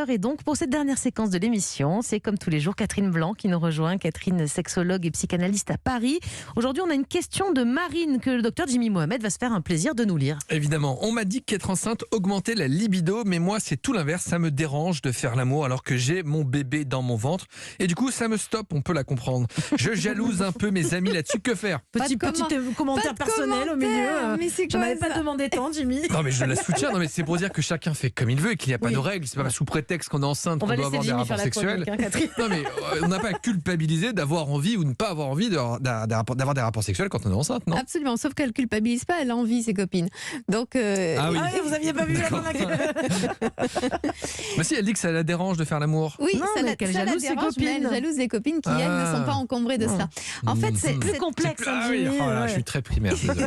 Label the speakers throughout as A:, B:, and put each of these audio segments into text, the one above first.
A: 20h. Et donc, pour cette dernière séquence de l'émission, c'est comme tous les jours Catherine Blanc qui nous rejoint. Catherine, sexologue et psychanalyste à Paris. Aujourd'hui, on a une question de Marine que le docteur Jimmy Mohamed va se faire un plaisir de nous lire.
B: Évidemment, on m'a dit qu'être enceinte augmentait la libido, mais moi c'est tout l'inverse, ça me dérange de faire l'amour alors que j'ai mon bébé dans mon ventre. Et du coup, ça me stoppe, on peut la comprendre. Je jalouse un peu mes amis là-dessus, que faire ?
A: Petit commentaire personnel au milieu.
C: Mais c'est
A: Je n'avais pas demandé tant, Jimmy.
B: Non mais je la soutiens, non mais c'est pour dire que chacun fait comme il veut et qu'il n'y a pas de règles. C'est pas sous prétexte qu'on est enceinte
A: On
B: qu'on
A: va
B: doit
A: laisser
B: avoir des
A: Jimmy faire
B: rapports
A: la
B: sexuels.
A: chronique, Catherine.
B: Non mais on n'a pas à culpabiliser d'avoir envie ou de ne pas avoir envie d'avoir des rapports sexuels quand on est enceinte, non ?
C: Absolument, sauf qu'elle culpabilise pas, elle a envie, ses copines. Donc,
B: Ah oui.
A: Ah, vous aviez pas vu la chronique.
B: Mais si, elle dit que ça la dérange de faire l'amour.
C: oui,
A: Non,
C: ça
A: mais
C: la,
A: qu'elle
C: ça la
A: jalouse ses
C: dérange, mais elle
A: copines.
C: jalouse les copines qui, elles, ne sont pas encombrées de ça. En fait, c'est
A: plus complexe,
B: Ah oui,
A: Jimmy.
B: oh là,
A: Ouais.
B: je suis très primaire, désolé.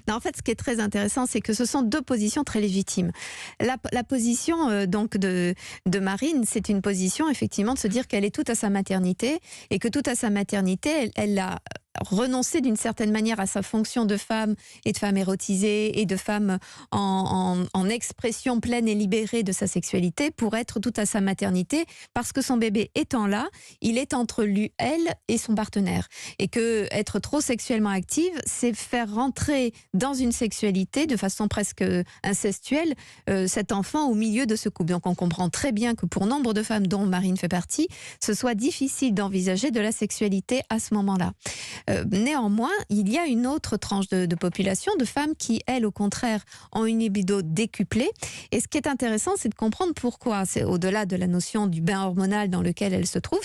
C: Non, en fait, ce qui est très intéressant, c'est que ce sont deux positions très légitimes. La position donc de Marine, c'est une position effectivement de se dire qu'elle est toute à sa maternité et que toute à sa maternité, elle a renoncer d'une certaine manière à sa fonction de femme et de femme érotisée et de femme en expression pleine et libérée de sa sexualité pour être tout à sa maternité, parce que son bébé étant là, il est entre lui, elle et son partenaire, et que être trop sexuellement active, c'est faire rentrer dans une sexualité de façon presque incestuelle cet enfant au milieu de ce couple. Donc on comprend très bien que pour nombre de femmes dont Marine fait partie, ce soit difficile d'envisager de la sexualité à ce moment-là. Néanmoins, il y a une autre tranche de population, de femmes qui, elles, au contraire, ont une libido décuplée. Et ce qui est intéressant, c'est de comprendre pourquoi. C'est au-delà de la notion du bain hormonal dans lequel elles se trouvent,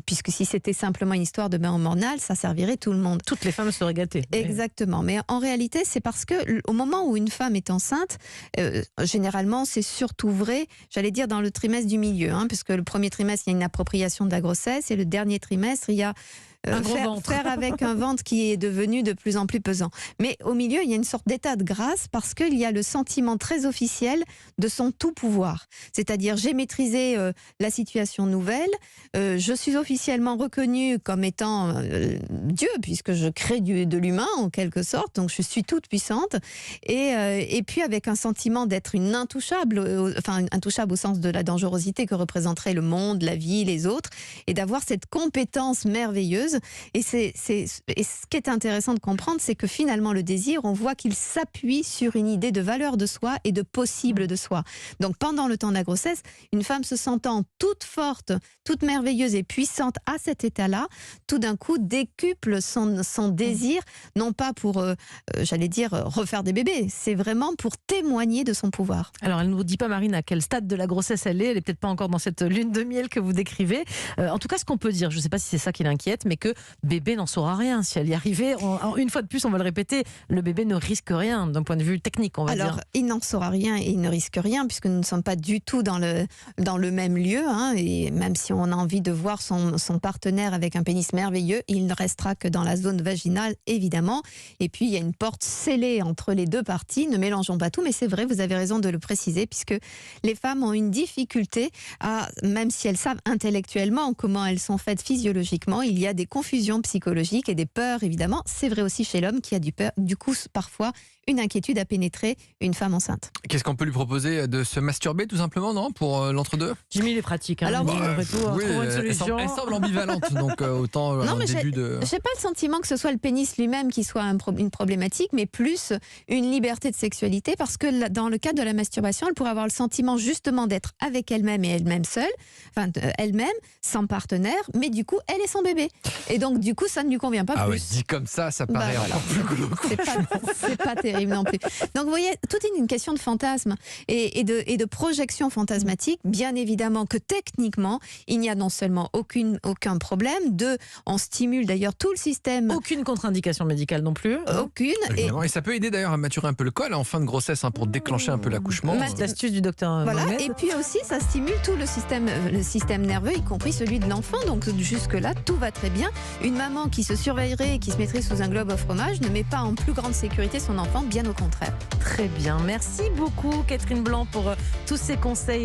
C: puisque si c'était simplement une histoire de bain hormonal, ça servirait tout le monde.
A: Toutes les femmes seraient gâtées.
C: Exactement. Mais en réalité, c'est parce que au moment où une femme est enceinte, généralement, c'est surtout vrai, j'allais dire, dans le trimestre du milieu, puisque le premier trimestre, il y a une appropriation de la grossesse, et le dernier trimestre, il y a
A: un gros ventre.
C: faire avec un ventre qui est devenu de plus en plus pesant. Mais au milieu, il y a une sorte d'état de grâce parce qu'il y a le sentiment très officiel de son tout pouvoir. C'est-à-dire, j'ai maîtrisé la situation nouvelle, je suis officiellement reconnue comme étant Dieu, puisque je crée de l'humain en quelque sorte, donc je suis toute puissante, et puis avec un sentiment d'être une intouchable, intouchable au sens de la dangerosité que représenterait le monde, la vie, les autres, et d'avoir cette compétence merveilleuse. Et ce qui est intéressant de comprendre, c'est que finalement le désir, on voit qu'il s'appuie sur une idée de valeur de soi et de possible de soi. Donc pendant le temps de la grossesse, une femme se sentant toute forte, toute merveilleuse et puissante à cet état-là, tout d'un coup décuple son désir, non pas pour, j'allais dire, refaire des bébés, c'est vraiment pour témoigner de son pouvoir.
A: Alors, elle ne nous dit pas, Marine, à quel stade de la grossesse elle est peut-être pas encore dans cette lune de miel que vous décrivez. En tout cas, ce qu'on peut dire, je ne sais pas si c'est ça qui l'inquiète, mais que bébé n'en saura rien. Si elle y arrivait, une fois de plus, on va le répéter, le bébé ne risque rien d'un point de vue technique, on va dire.
C: Alors, il n'en saura rien et il ne risque rien puisque nous ne sommes pas du tout dans le même lieu. Et même si on a envie de voir son partenaire avec un pénis merveilleux, il ne restera que dans la zone vaginale, évidemment. Et puis, il y a une porte scellée entre les deux parties. Ne mélangeons pas tout, mais c'est vrai, vous avez raison de le préciser, puisque les femmes ont une difficulté même si elles savent intellectuellement comment elles sont faites physiologiquement, il y a des confusions psychologiques et des peurs, évidemment. C'est vrai aussi chez l'homme qui a du coup, parfois, une inquiétude à pénétrer une femme enceinte.
B: Qu'est-ce qu'on peut lui proposer ? De se masturber tout simplement, non ? Pour l'entre-deux ?
A: Jimmy, il est pratique.
C: Alors,
A: après tout, trouver une solution.
B: Elle semble ambivalente, donc autant
C: non, mais
B: début de...
C: j'ai pas le sentiment que ce soit le pénis lui-même qui soit une problématique, mais plus une liberté de sexualité, parce que dans le cadre de la masturbation, elle pourrait avoir le sentiment justement d'être avec elle-même et elle-même seule, elle-même, sans partenaire, mais du coup, elle est son bébé. Et donc, du coup, ça ne lui convient pas plus.
B: Ah ouais, dit comme ça paraît encore plus glauque.
C: C'est pas terrible non plus. Donc, vous voyez, tout est une question de fantasme et de projection fantasmatique. Bien évidemment que techniquement, il n'y a non seulement aucun problème, on stimule d'ailleurs tout le système.
A: Aucune contre-indication médicale non plus.
C: Aucune.
B: Et ça peut aider d'ailleurs à maturer un peu le col en fin de grossesse pour déclencher un peu l'accouchement.
A: C'est l'astuce du docteur
C: Voilà.
A: Mohamed.
C: Et puis aussi, ça stimule tout le système nerveux, y compris celui de l'enfant. Donc jusque-là, tout va très bien. Une maman qui se surveillerait et qui se mettrait sous un globe au fromage ne met pas en plus grande sécurité son enfant, bien au contraire.
A: Très bien. Merci beaucoup, Catherine Blanc, pour tous ces conseils.